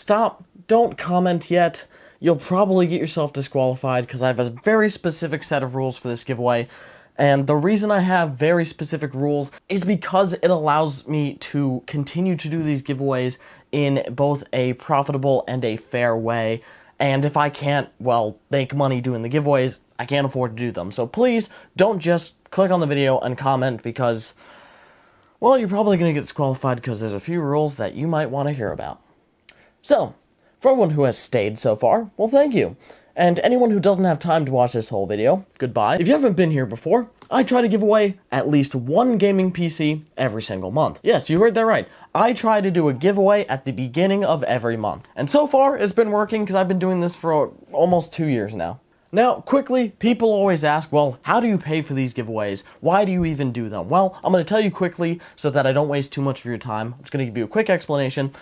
stop. Don't comment yet. You'll probably get yourself disqualified because I have a very specific set of rules for this giveaway. And the reason I have very specific rules is because it allows me to continue to do these giveaways in both a profitable and a fair way. And if I can't, well, make money doing the giveaways, I can't afford to do them. So please don't just click on the video and comment because, well, you're probably going to get disqualified because there's a few rules that you might want to hear about. So, for everyone who has stayed so far, well, thank you. And anyone who doesn't have time to watch this whole video, goodbye. If you haven't been here before, I try to give away at least one gaming PC every single month. Yes, you heard that right. I try to do a giveaway at the beginning of every month. And so far, it's been working because I've been doing this for almost 2 years now. Now, quickly, people always ask, well, how do you pay for these giveaways? Why do you even do them? Well, I'm going to tell you quickly so that I don't waste too much of your time. I'm just going to give you a quick explanation.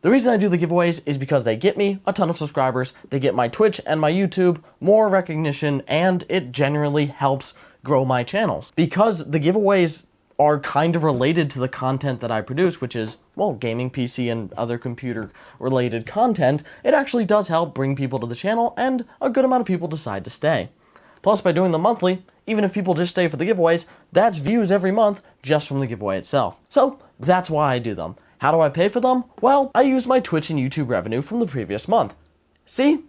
The reason I do the giveaways is because they get me a ton of subscribers, they get my Twitch and my YouTube more recognition, and it generally helps grow my channels. Because the giveaways are kind of related to the content that I produce, which is, well, gaming PC and other computer-related content, it actually does help bring people to the channel, and a good amount of people decide to stay. Plus, by doing them monthly, even if people just stay for the giveaways, that's views every month just from the giveaway itself. So, that's why I do them. How do I pay for them? Well, I use my Twitch and YouTube revenue from the previous month. See?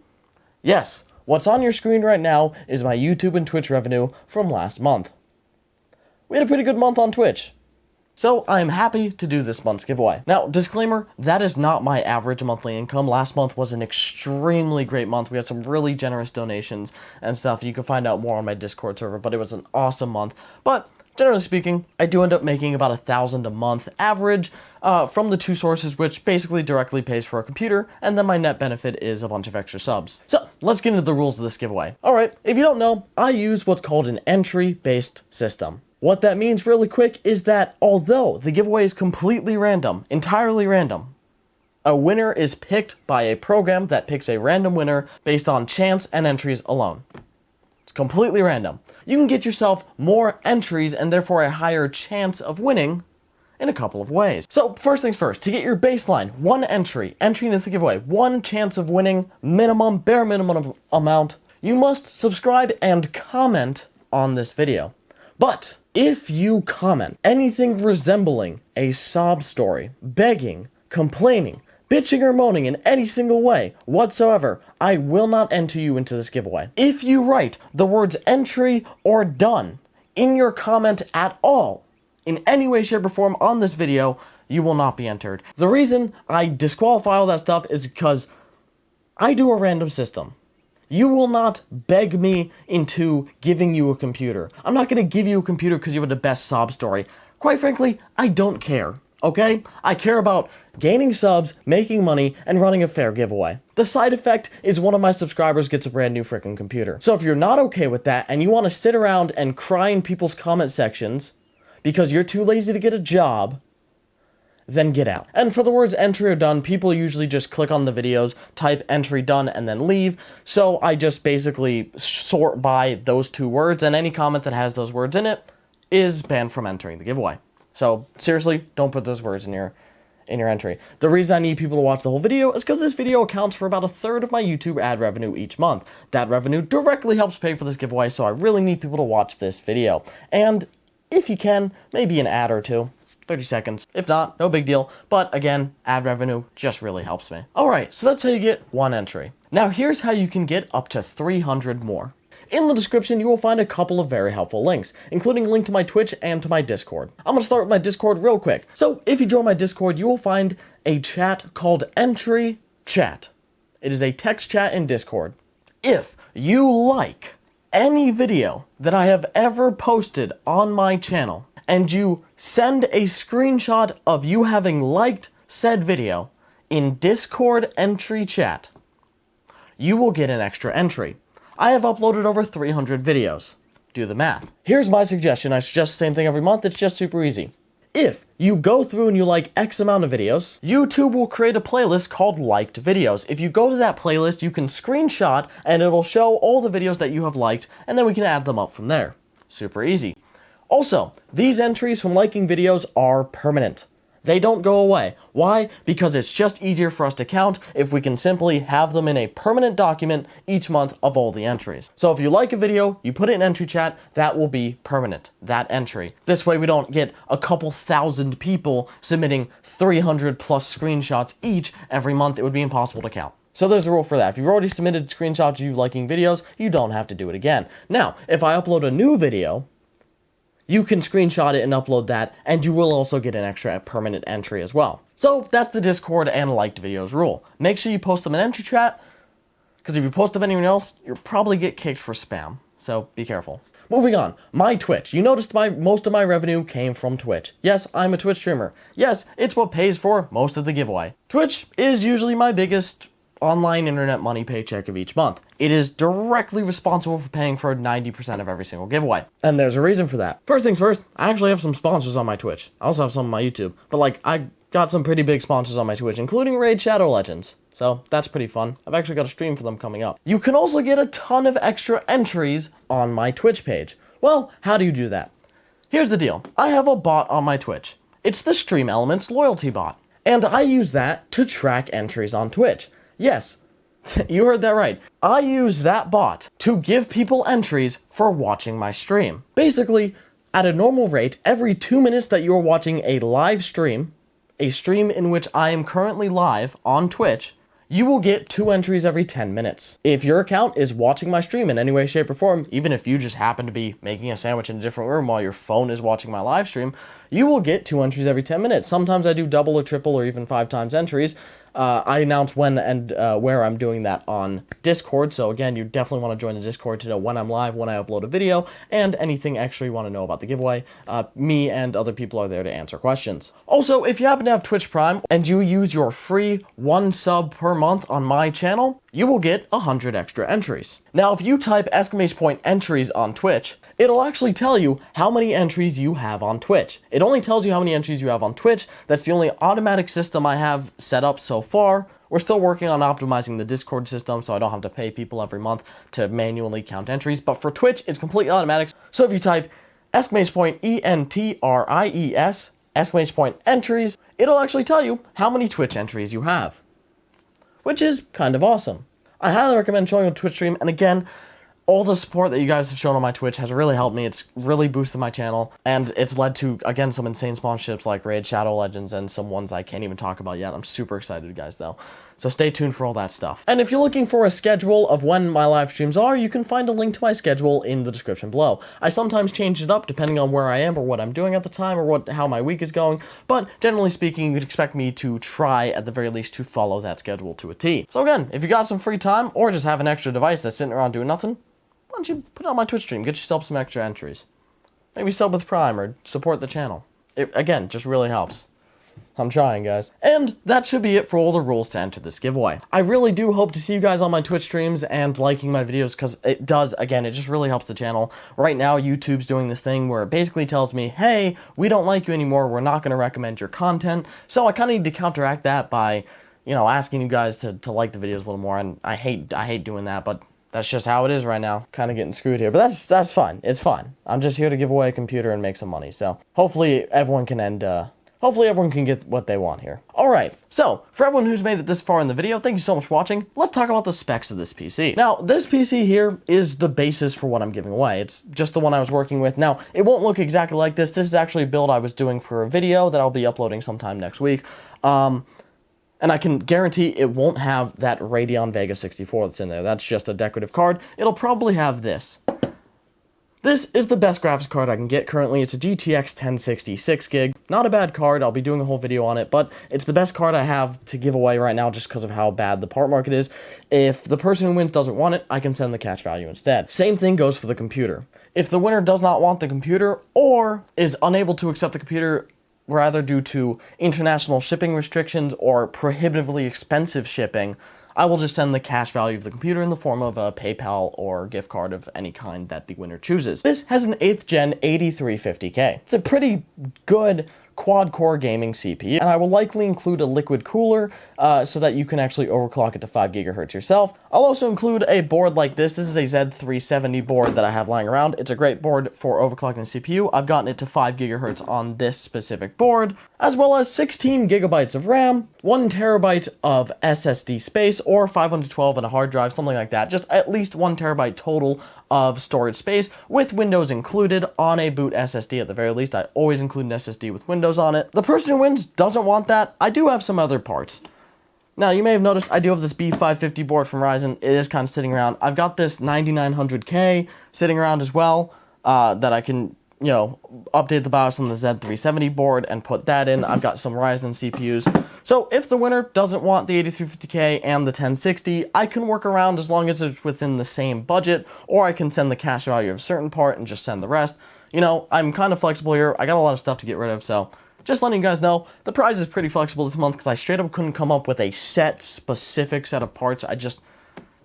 Yes, what's on your screen right now is my YouTube and Twitch revenue from last month. We had a pretty good month on Twitch. So, I'm happy to do this month's giveaway. Now, disclaimer, that is not my average monthly income. Last month was an extremely great month. We had some really generous donations and stuff. You can find out more on my Discord server, but it was an awesome month. But generally speaking, I do end up making about $1,000 a month average from the two sources, which basically directly pays for a computer, and then my net benefit is a bunch of extra subs. So, let's get into the rules of this giveaway. Alright, if you don't know, I use what's called an entry-based system. What that means really quick is that although the giveaway is completely random, entirely random, a winner is picked by a program that picks a random winner based on chance and entries alone. It's completely random. You can get yourself more entries and therefore a higher chance of winning in a couple of ways. So, first things first, to get your baseline, one entry into the giveaway, one chance of winning, minimum, bare minimum amount, you must subscribe and comment on this video. But if you comment anything resembling a sob story, begging, complaining, bitching or moaning in any single way whatsoever, I will not enter you into this giveaway. If you write the words entry or done in your comment at all, in any way, shape, or form on this video, you will not be entered. The reason I disqualify all that stuff is because I do a random system. You will not beg me into giving you a computer. I'm not going to give you a computer because you have the best sob story. Quite frankly, I don't care. Okay? I care about gaining subs, making money, and running a fair giveaway. The side effect is one of my subscribers gets a brand new freaking computer. So if you're not okay with that, and you want to sit around and cry in people's comment sections because you're too lazy to get a job, then get out. And for the words entry or done, people usually just click on the videos, type entry done, and then leave. So I just basically sort by those two words, and any comment that has those words in it is banned from entering the giveaway. So, seriously, don't put those words in your entry. The reason I need people to watch the whole video is because this video accounts for about 1/3 of my YouTube ad revenue each month. That revenue directly helps pay for this giveaway, so I really need people to watch this video. And if you can, maybe an ad or two. 30 seconds. If not, no big deal. But again, ad revenue just really helps me. Alright, so that's how you get one entry. Now here's how you can get up to 300 more. In the description, you will find a couple of very helpful links, including a link to my Twitch and to my Discord. I'm going to start with my Discord real quick. So, if you join my Discord, you will find a chat called Entry Chat. It is a text chat in Discord. If you like any video that I have ever posted on my channel, and you send a screenshot of you having liked said video in Discord Entry Chat, you will get an extra entry. I have uploaded over 300 videos. Do the math. Here's my suggestion. I suggest the same thing every month. It's just super easy. If you go through and you like X amount of videos, YouTube will create a playlist called Liked Videos. If you go to that playlist, you can screenshot and it'll show all the videos that you have liked, and then we can add them up from there. Super easy. Also, these entries from liking videos are permanent. They don't go away. Why? Because it's just easier for us to count if we can simply have them in a permanent document each month of all the entries. So if you like a video, you put it in entry chat, that will be permanent, that entry. This way we don't get a couple thousand people submitting 300 plus screenshots each every month. It would be impossible to count. So there's a rule for that. If you've already submitted screenshots of you liking videos, you don't have to do it again. Now, if I upload a new video, you can screenshot it and upload that, and you will also get an extra permanent entry as well. So that's the Discord and liked videos rule. Make sure you post them in entry chat, because if you post them anywhere else, you'll probably get kicked for spam. So be careful. Moving on, my Twitch. You noticed most of my revenue came from Twitch. Yes, I'm a Twitch streamer. Yes, it's what pays for most of the giveaway. Twitch is usually my biggest online internet money paycheck of each month. It is directly responsible for paying for 90% of every single giveaway. And there's a reason for that. First things first, I actually have some sponsors on my Twitch. I also have some on my YouTube. But I got some pretty big sponsors on my Twitch, including Raid Shadow Legends. So that's pretty fun. I've actually got a stream for them coming up. You can also get a ton of extra entries on my Twitch page. Well, how do you do that? Here's the deal. I have a bot on my Twitch. It's the Stream Elements loyalty bot. And I use that to track entries on Twitch. Yes, you heard that right. I use that bot to give people entries for watching my stream. Basically, at a normal rate, every 2 minutes that you're watching a live stream, a stream in which I am currently live on Twitch, you will get 2 entries every 10 minutes. If your account is watching my stream in any way, shape, or form, even if you just happen to be making a sandwich in a different room while your phone is watching my live stream, you will get 2 entries every 10 minutes. Sometimes I do double or triple or even 5 times entries. I announce when and where I'm doing that on Discord, so again, you definitely want to join the Discord to know when I'm live, when I upload a video, and anything extra you want to know about the giveaway. Me and other people are there to answer questions. Also, if you happen to have Twitch Prime and you use your free 1 sub per month on my channel, you will get 100 extra entries. Now, if you type ! entries on Twitch, it'll actually tell you how many entries you have on Twitch. It only tells you how many entries you have on Twitch. That's the only automatic system I have set up so far. We're still working on optimizing the Discord system, so I don't have to pay people every month to manually count entries. But for Twitch, it's completely automatic. So if you type !entries, entries, it'll actually tell you how many Twitch entries you have, which is kind of awesome. I highly recommend showing a Twitch stream, and again, all the support that you guys have shown on my Twitch has really helped me. It's really boosted my channel, and it's led to, again, some insane sponsorships like Raid Shadow Legends and some ones I can't even talk about yet. I'm super excited, guys, though. So stay tuned for all that stuff. And if you're looking for a schedule of when my live streams are, you can find a link to my schedule in the description below. I sometimes change it up depending on where I am or what I'm doing at the time or how my week is going, but generally speaking, you could expect me to try, at the very least, to follow that schedule to a T. So again, if you got some free time or just have an extra device that's sitting around doing nothing, why don't you put it on my Twitch stream, get yourself some extra entries. Maybe sub with Prime or support the channel. It, again, just really helps. I'm trying, guys. And that should be it for all the rules to enter this giveaway. I really do hope to see you guys on my Twitch streams and liking my videos, because it does, again, it just really helps the channel. Right now, YouTube's doing this thing where it basically tells me, hey, we don't like you anymore, we're not going to recommend your content. So I kind of need to counteract that by, you know, asking you guys to like the videos a little more, and I hate doing that, but that's just how it is right now. Kind of getting screwed here, but that's fine. It's fine. I'm just here to give away a computer and make some money, so hopefully everyone can get what they want here. Alright, so, for everyone who's made it this far in the video, thank you so much for watching. Let's talk about the specs of this PC. Now, this PC here is the basis for what I'm giving away. It's just the one I was working with. Now, it won't look exactly like this. This is actually a build I was doing for a video that I'll be uploading sometime next week. And I can guarantee it won't have that Radeon Vega 64 that's in there. That's just a decorative card. It'll probably have this. This is the best graphics card I can get currently. It's a GTX 1060 6GB. Not a bad card. I'll be doing a whole video on it, but it's the best card I have to give away right now just because of how bad the part market is. If the person who wins doesn't want it, I can send the cash value instead. Same thing goes for the computer. If the winner does not want the computer or is unable to accept the computer, rather due to international shipping restrictions or prohibitively expensive shipping, I will just send the cash value of the computer in the form of a PayPal or gift card of any kind that the winner chooses. This has an 8th gen 8350K. It's a pretty good quad-core gaming CPU, and I will likely include a liquid cooler so that you can actually overclock it to 5 gigahertz yourself. I'll also include a board like this. This is a Z370 board that I have lying around. It's a great board for overclocking the CPU. I've gotten it to 5 gigahertz on this specific board, as well as 16 gigabytes of RAM, 1 terabyte of SSD space, or 512 in a hard drive, something like that. Just at least 1 terabyte total of storage space with Windows included on a boot SSD at the very least. I always include an SSD with Windows on it. The person who wins doesn't want that. I do have some other parts. Now, you may have noticed I do have this B550 board from Ryzen. It is kind of sitting around. I've got this 9900K sitting around as well that I can, you know, update the BIOS on the Z370 board and put that in. I've got some Ryzen CPUs. So if the winner doesn't want the 8350K and the 1060, I can work around as long as it's within the same budget, or I can send the cash value of a certain part and just send the rest. You know, I'm kind of flexible here. I got a lot of stuff to get rid of, so just letting you guys know, the price is pretty flexible this month because I straight up couldn't come up with a specific set of parts.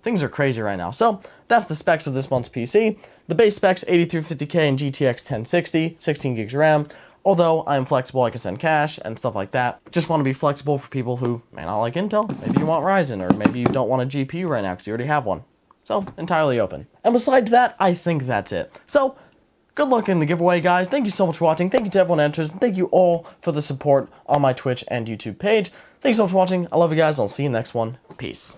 Things are crazy right now. So that's the specs of this month's PC. The base specs, 8350K and GTX 1060, 16 gigs RAM. Although I'm flexible, I can send cash and stuff like that. Just want to be flexible for people who may not like Intel. Maybe you want Ryzen, or maybe you don't want a GPU right now because you already have one. So, entirely open. And besides that, I think that's it. So, good luck in the giveaway, guys. Thank you so much for watching. Thank you to everyone who enters. And thank you all for the support on my Twitch and YouTube page. Thank you so much for watching. I love you guys. I'll see you next one. Peace.